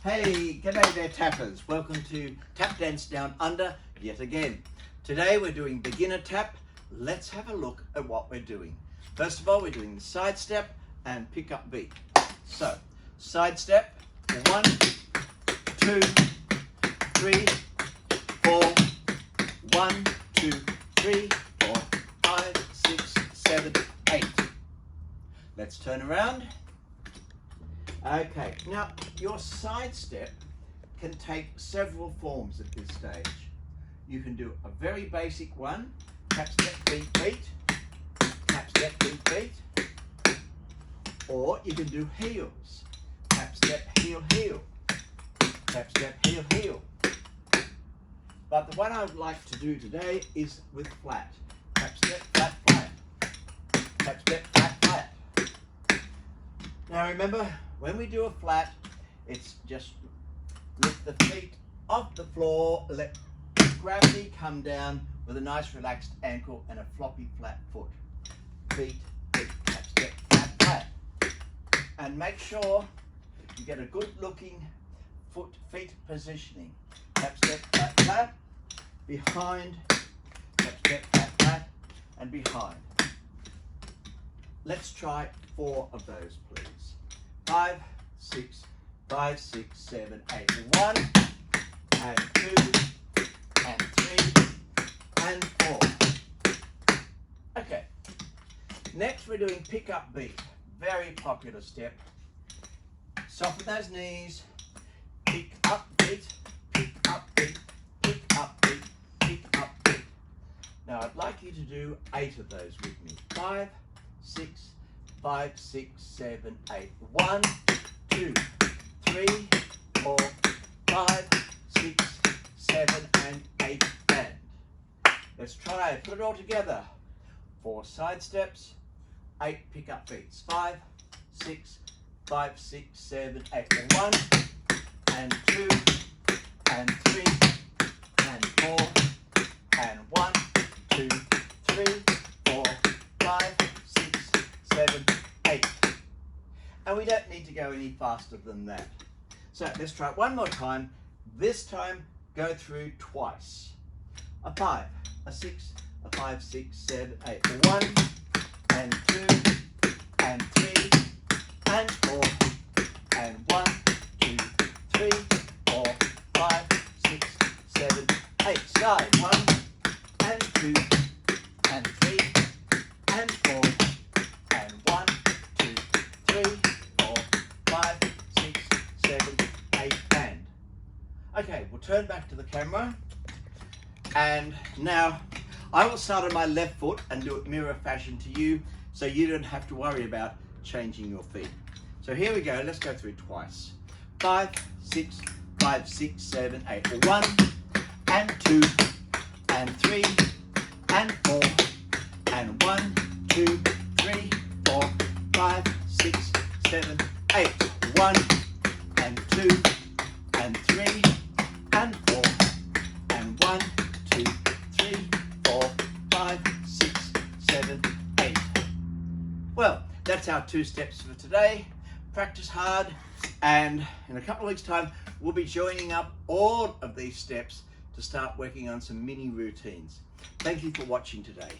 Hey, g'day there tappers. Welcome to Tap Dance Down Under yet again. Today we're doing beginner tap. Let's have a look at what we're doing. First of all, we're doing the side step and pick up beat. So, side step, 1, 2, 3, 4, 1, 2, 3, 4, 5, 6, 7, 8. Let's turn around. Okay, now your side step can take several forms at this stage. You can do a very basic one, tap step beat beat, tap step beat beat, or you can do heels, tap step heel heel, tap step heel heel. But the one I would like to do today is with flat, tap step flat flat, tap step flat flat. Now remember, when we do a flat, it's just lift the feet off the floor, let gravity come down with a nice relaxed ankle and a floppy flat foot. Beat, beat, tap, step, flat, flat. And make sure you get a good looking feet positioning. Tap, step, flat, flat, behind, tap, step, flat, flat, and behind. Let's try 4 of those, please. 5, 6, 5, 6, 7, 8. 1 and 2 and 3 and 4. Okay. Next we're doing pick up beat. Very popular step. Soften those knees. Pick up beat. Pick up beat. Pick up beat. Pick up beat. Now I'd like you to do 8 of those with me. 5, 6, 5, 6, 7, 8. 1, 2, 3, 4, 5, 6, 7, and 8 and. Let's try it. Put it all together. 4 side steps, 8 pick up beats. 5, 6, 5, 6, 7, 8. 1 and 2 and 3 and 4 and 1, 2, 3, 4, 5, 6, 7, 8. And we don't need to go any faster than that. So let's try it one more time. This time, go through twice. A 5, a 6, a 5, 6, 7, 8. 1 and 2 and 3 and 4 and 1, 2, 3, 4, 5, 6, 7, 8. Side 1 and 2 and 3 and 4 and 1, 2, 3, 4, 5, 6, 7, 8 and. Okay, we'll turn back to the camera, and now I will start on my left foot and do it mirror fashion to you, so you don't have to worry about changing your feet. So here we go. Let's go through twice. 5, 6, 5, 6, 7, 8. 1 and 2 and 3 and 4 and 1, 2, 3, 4, 5, 6, 7, 8. 1 and 2 and 3 and 4 and 1, 2, 3, 4, 5, 6, 7, 8. Well, that's our 2 steps for today. Practice hard, and in a couple of weeks' time, we'll be joining up all of these steps to start working on some mini routines. Thank you for watching today.